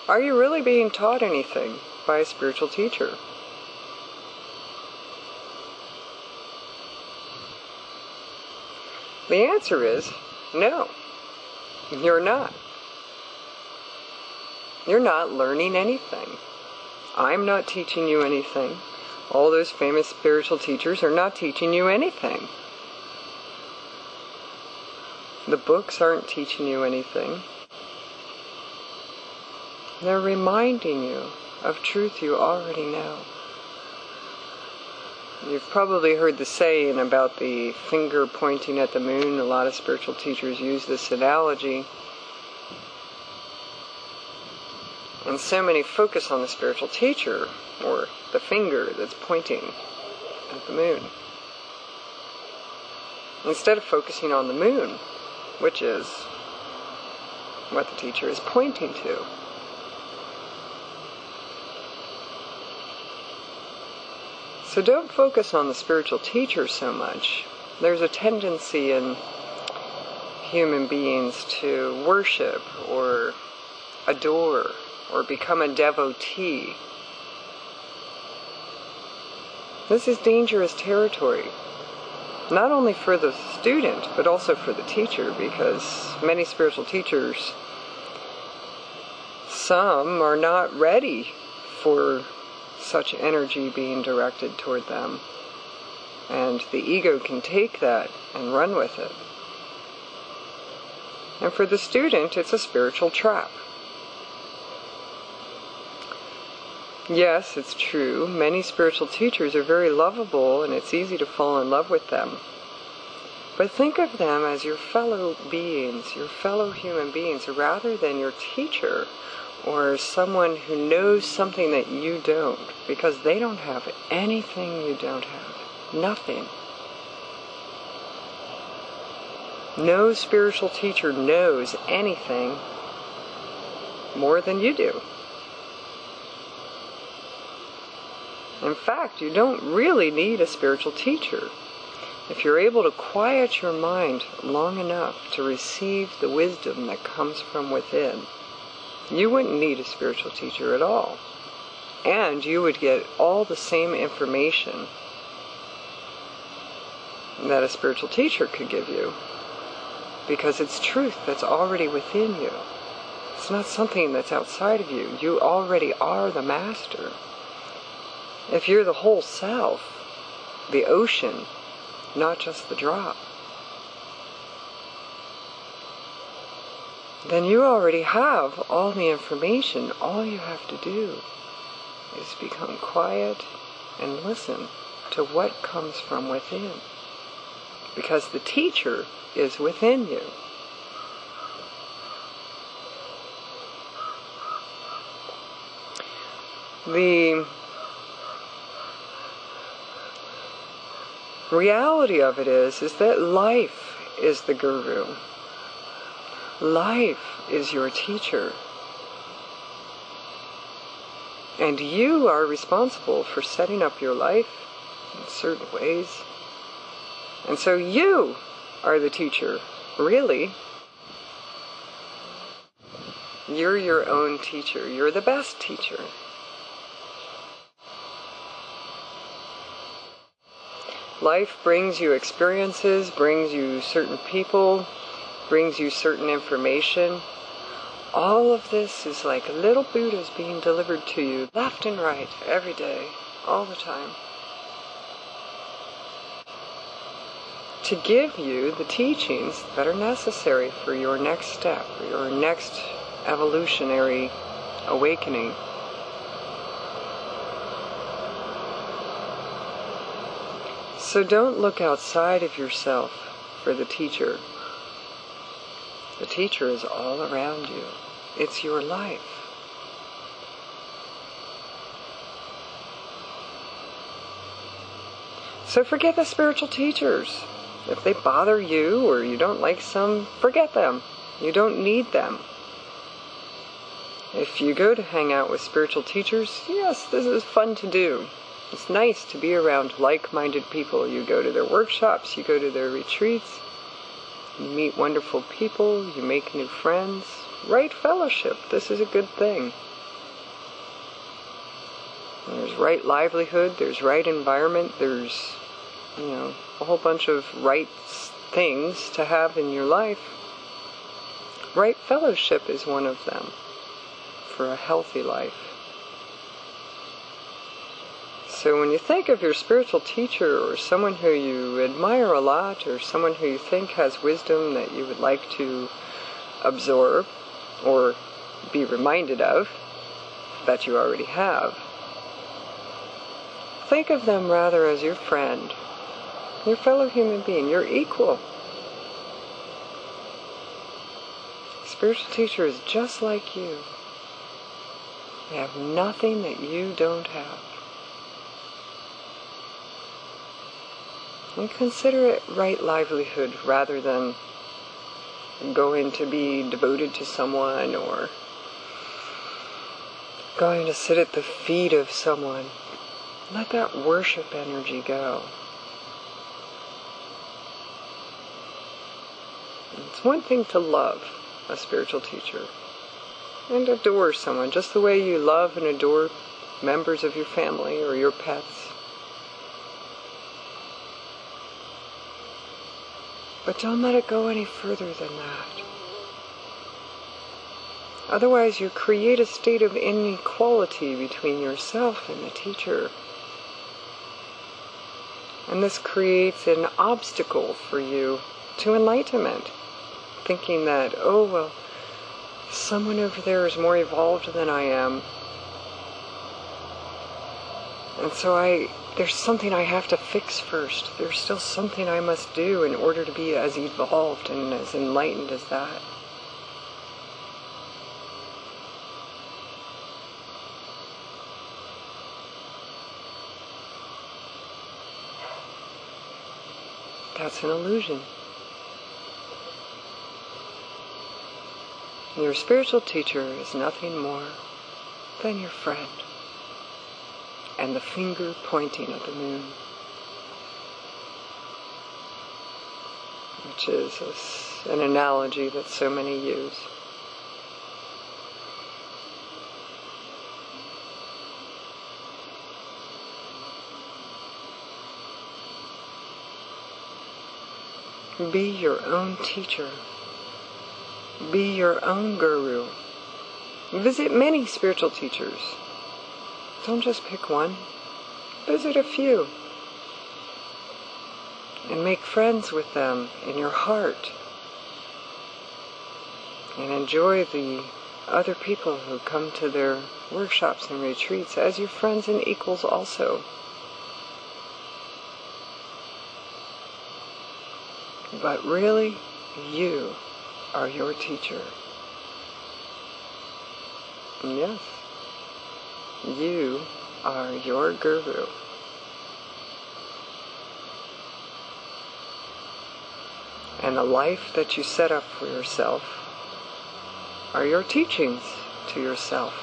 Are you really being taught anything by a spiritual teacher? The answer is no, you're not. You're not learning anything. I'm not teaching you anything. All those famous spiritual teachers are not teaching you anything. The books aren't teaching you anything. They're reminding you of truth you already know. You've probably heard the saying about the finger pointing at the moon. A lot of spiritual teachers use this analogy. And so many focus on the spiritual teacher, or the finger that's pointing at the moon, instead of focusing on the moon, which is what the teacher is pointing to. So don't focus on the spiritual teacher so much. There's a tendency in human beings to worship or adore or become a devotee. This is dangerous territory, not only for the student, but also for the teacher, because many spiritual teachers, some are not ready for such energy being directed toward them. And the ego can take that and run with it. And for the student, it's a spiritual trap. Yes, it's true. Many spiritual teachers are very lovable, and it's easy to fall in love with them. But think of them as your fellow beings, your fellow human beings, rather than your teacher or someone who knows something that you don't, because they don't have anything you don't have. Nothing. No spiritual teacher knows anything more than you do. In fact, you don't really need a spiritual teacher. If you're able to quiet your mind long enough to receive the wisdom that comes from within, you wouldn't need a spiritual teacher at all. And you would get all the same information that a spiritual teacher could give you, because it's truth that's already within you. It's not something that's outside of you. You already are the master. If you're the whole self, the ocean, not just the drop, then you already have all the information. All you have to do is become quiet and listen to what comes from within, because the teacher is within you. The reality of it is that life is the guru. Life is your teacher. And you are responsible for setting up your life in certain ways. And so you are the teacher, really. You're your own teacher. You're the best teacher. Life brings you experiences, brings you certain people, brings you certain information. All of this is like little Buddhas being delivered to you left and right, every day, all the time, to give you the teachings that are necessary for your next step, your next evolutionary awakening. So don't look outside of yourself for the teacher. The teacher is all around you. It's your life. So forget the spiritual teachers. If they bother you or you don't like some, forget them. You don't need them. If you go to hang out with spiritual teachers, yes, this is fun to do. It's nice to be around like-minded people. You go to their workshops, you go to their retreats, you meet wonderful people, you make new friends. Right fellowship, this is a good thing. There's right livelihood, there's right environment, there's, a whole bunch of right things to have in your life. Right fellowship is one of them for a healthy life. So when you think of your spiritual teacher or someone who you admire a lot or someone who you think has wisdom that you would like to absorb or be reminded of that you already have, think of them rather as your friend, your fellow human being, your equal. Spiritual teacher is just like you. They have nothing that you don't have. And consider it right livelihood rather than going to be devoted to someone or going to sit at the feet of someone. Let that worship energy go. It's one thing to love a spiritual teacher and adore someone just the way you love and adore members of your family or your pets. But don't let it go any further than that. Otherwise you create a state of inequality between yourself and the teacher. And this creates an obstacle for you to enlightenment. Thinking that, oh, well, someone over there is more evolved than I am. And so there's something I have to fix first. There's still something I must do in order to be as evolved and as enlightened as that. That's an illusion. Your spiritual teacher is nothing more than your friend and the finger pointing at the moon, which is an analogy that so many use. Be your own teacher. Be your own Goeru. Visit many spiritual teachers. Don't just pick one. Visit a few. And make friends with them in your heart. And enjoy the other people who come to their workshops and retreats as your friends and equals also. But really, you are your teacher. Yes, you are your Goeru. And the life that you set up for yourself are your teachings to yourself.